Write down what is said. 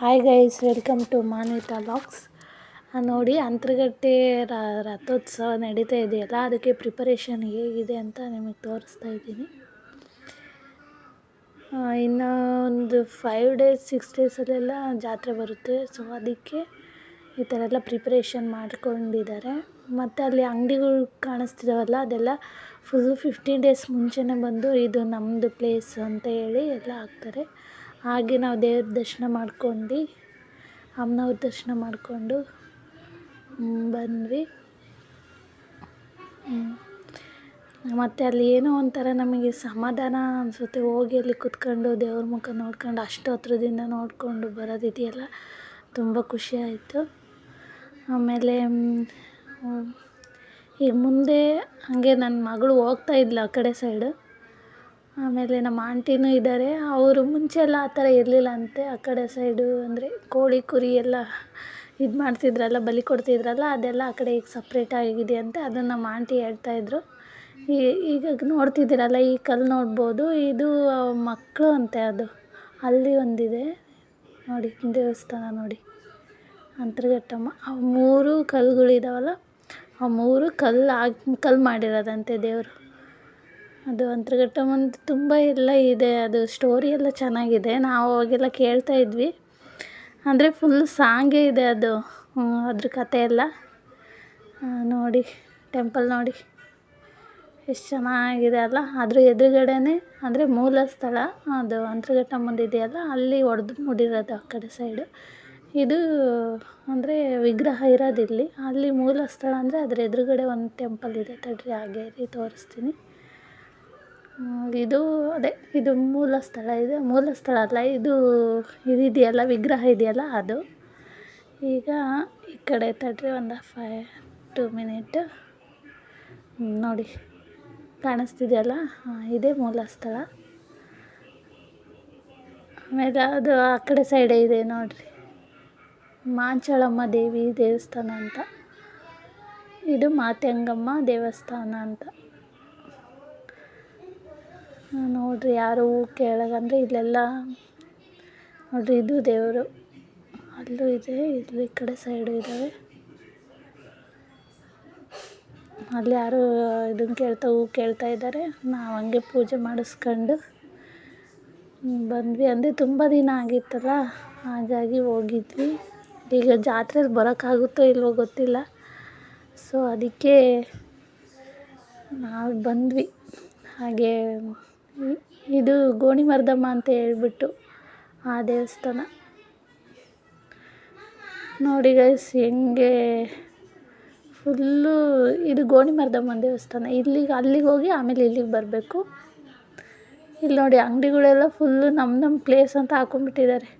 Hi guys, welcome to Manvitha vlogs. ನೋಡಿ, ಅಂತರಗಟ್ಟೆ ರಥೋತ್ಸವ ನಡೀತಾ ಇದೆಯಲ್ಲ, ಅದಕ್ಕೆ ಪ್ರಿಪರೇಷನ್ ಹೇಗಿದೆ ಅಂತ ನಿಮಗೆ ತೋರಿಸ್ತಾ ಇದ್ದೀನಿ. ಇನ್ನು ಒಂದು 5 days 6 daysಲ್ಲೆಲ್ಲ ಜಾತ್ರೆ ಬರುತ್ತೆ. ಸೊ ಅದಕ್ಕೆ ಈ ಥರ ಎಲ್ಲ ಪ್ರಿಪರೇಷನ್ ಮಾಡ್ಕೊಂಡಿದ್ದಾರೆ. ಮತ್ತು ಅಲ್ಲಿ ಅಂಗಡಿಗಳು ಕಾಣಿಸ್ತಿದಾವಲ್ಲ, ಅದೆಲ್ಲ ಫುಲ್ಲು 15 days ಮುಂಚೆನೇ ಬಂದು ಇದು ನಮ್ಮದು ಪ್ಲೇಸ್ ಅಂತ ಹೇಳಿ ಎಲ್ಲ ಹಾಕ್ತಾರೆ. ಹಾಗೆ ನಾವು ದೇವ್ರ ದರ್ಶನ ಮಾಡ್ಕೊಂಡು, ಅಮ್ಮನವ್ರ ದರ್ಶನ ಮಾಡಿಕೊಂಡು ಬಂದ್ವಿ. ಮತ್ತು ಅಲ್ಲಿ ಏನೋ ಒಂಥರ ನಮಗೆ ಸಮಾಧಾನ ಅನಿಸುತ್ತೆ. ಹೋಗಿ ಅಲ್ಲಿ ಕುತ್ಕೊಂಡು ದೇವ್ರ ಮುಖ ನೋಡ್ಕೊಂಡು ಅಷ್ಟು ಹತ್ರದಿಂದ ನೋಡಿಕೊಂಡು ಬರೋದಿದೆಯಲ್ಲ, ತುಂಬ ಖುಷಿ ಆಯಿತು. ಆಮೇಲೆ ಈಗ ಮುಂದೆ ಹಾಗೆ ನನ್ನ ಮಗಳು ಹೋಗ್ತಾ ಇದ್ಲು ಆ ಕಡೆ ಸೈಡು. ಆಮೇಲೆ ನಮ್ಮ ಆಂಟಿನೂ ಇದ್ದಾರೆ. ಅವರು ಮುಂಚೆ ಎಲ್ಲ ಆ ಥರ ಇರಲಿಲ್ಲ ಅಂತೆ. ಆ ಕಡೆ ಸೈಡು ಅಂದರೆ ಕೋಳಿ ಕುರಿ ಎಲ್ಲ ಇದು ಮಾಡ್ತಿದ್ರಲ್ಲ, ಬಲಿ ಕೊಡ್ತಿದ್ರಲ್ಲ, ಅದೆಲ್ಲ ಆ ಕಡೆ ಈಗ ಸಪ್ರೇಟ್ ಆಗಿದೆ ಅಂತೆ. ಅದನ್ನು ನಮ್ಮ ಆಂಟಿ ಹೇಳ್ತಾಯಿದ್ರು. ಈಗ ನೋಡ್ತಿದ್ದೀರಲ್ಲ, ಈ ಕಲ್ಲು ನೋಡ್ಬೋದು, ಇದು ಮಕ್ಕಳು ಅಂತೆ. ಅದು ಅಲ್ಲಿ ಒಂದಿದೆ ನೋಡಿ, ದೇವಸ್ಥಾನ ನೋಡಿ, ಅಂತರಘಟ್ಟಮ್ಮ. ಆ 3 ಕಲ್ಲುಗಳಿದಾವಲ್ಲ, ಆ 3 ಕಲ್ಲು ಮಾಡಿರೋದಂತೆ ದೇವರು. ಅದು ಅಂತರಘಟ್ಟಮ್ಮಂದು ತುಂಬ ಎಲ್ಲ ಇದೆ. ಅದು ಸ್ಟೋರಿ ಎಲ್ಲ ಚೆನ್ನಾಗಿದೆ. ನಾವು ಅವಾಗೆಲ್ಲ ಕೇಳ್ತಾ ಇದ್ವಿ. ಅಂದರೆ ಫುಲ್ ಸಾಂಗೇ ಇದೆ ಅದು, ಅದ್ರ ಕಥೆ ಎಲ್ಲ. ನೋಡಿ, ಟೆಂಪಲ್ ನೋಡಿ ಎಷ್ಟು ಚೆನ್ನಾಗಿದೆ ಅಲ್ಲ. ಅದ್ರ ಎದುರುಗಡೆನೇ ಅಂದರೆ ಮೂಲ ಸ್ಥಳ ಅದು ಅಂತರಘಟ್ಟಮ್ಮಂದು ಇದೆಯಲ್ಲ, ಅಲ್ಲಿ ಹೊಡೆದು ಮೂಡಿರೋದು ಆ ಕಡೆ ಸೈಡು. ಇದು ಅಂದರೆ ವಿಗ್ರಹ ಇರೋದಿಲ್ಲಿ, ಅಲ್ಲಿ ಮೂಲ ಸ್ಥಳ ಅಂದರೆ ಅದ್ರ ಎದುರುಗಡೆ ಒಂದು ಟೆಂಪಲ್ ಇದೆ. ತಡ್ರಿ ಹಾಗೆ ತೋರಿಸ್ತೀನಿ. ಇದು ಅದೇ, ಇದು ಮೂಲ ಸ್ಥಳ ಇದೆ. ಮೂಲ ಸ್ಥಳ ಅಲ್ಲ, ಇದೆಯಲ್ಲ, ವಿಗ್ರಹ ಇದೆಯಲ್ಲ ಅದು. ಈಗ ಈ ಕಡೆ ತಡ್ರಿ ಒಂದು 2 minutes ನೋಡಿ, ಕಾಣಿಸ್ತಿದೆಯಲ್ಲ, ಇದೇ ಮೂಲ ಸ್ಥಳ. ಆಮೇಲೆ ಅದು ಆ ಕಡೆ ಸೈಡೇ ಇದೆ ನೋಡಿರಿ, ಮಾಂಚಾಳಮ್ಮ ದೇವಿ ದೇವಸ್ಥಾನ ಅಂತ. ಇದು ಮಾತೆಂಗಮ್ಮ ದೇವಸ್ಥಾನ ಅಂತ ನೋಡಿರಿ. ಯಾರು ಕೇಳಗಂದರೆ ಇಲ್ಲೆಲ್ಲ ನೋಡಿರಿ, ಇದು ದೇವರು. ಅಲ್ಲೂ ಇದೆ, ಇಲ್ಲಿ ಈ ಕಡೆ ಸೈಡು ಇದ್ದಾವೆ. ಅಲ್ಲಿ ಯಾರು ಇದನ್ನು ಕೇಳ್ತಾ ಇದ್ದಾರೆ. ನಾವು ಹಂಗೆ ಪೂಜೆ ಮಾಡಿಸ್ಕೊಂಡು ಬಂದ್ವಿ. ಅಂದರೆ ತುಂಬ ದಿನ ಆಗಿತ್ತಲ್ಲ, ಹಾಗಾಗಿ ಹೋಗಿದ್ವಿ. ಈಗ ಜಾತ್ರೆಯಲ್ಲಿ ಬರೋಕ್ಕಾಗುತ್ತೋ ಇಲ್ವೋ ಗೊತ್ತಿಲ್ಲ. ಸೊ ಅದಕ್ಕೆ ನಾವು ಬಂದ್ವಿ. ಹಾಗೆ ಇದು ಗೋಣಿ ಮರ್ದಮ್ಮ ಅಂತ ಹೇಳ್ಬಿಟ್ಟು ಆ ದೇವಸ್ಥಾನ ನೋಡಿ ಗೈಸ್, ಹೆಂಗೆ ಫುಲ್ಲು ಇದು ಗೋಣಿ ಮರ್ದಮ್ಮನ ದೇವಸ್ಥಾನ. ಅಲ್ಲಿಗೆ ಹೋಗಿ ಆಮೇಲೆ ಇಲ್ಲಿಗೆ ಬರಬೇಕು. ಇಲ್ಲಿ ನೋಡಿ, ಅಂಗಡಿಗಳೆಲ್ಲ ಫುಲ್ಲು ನಮ್ಮ ಪ್ಲೇಸ್ ಅಂತ ಹಾಕೊಂಡ್ಬಿಟ್ಟಿದ್ದಾರೆ.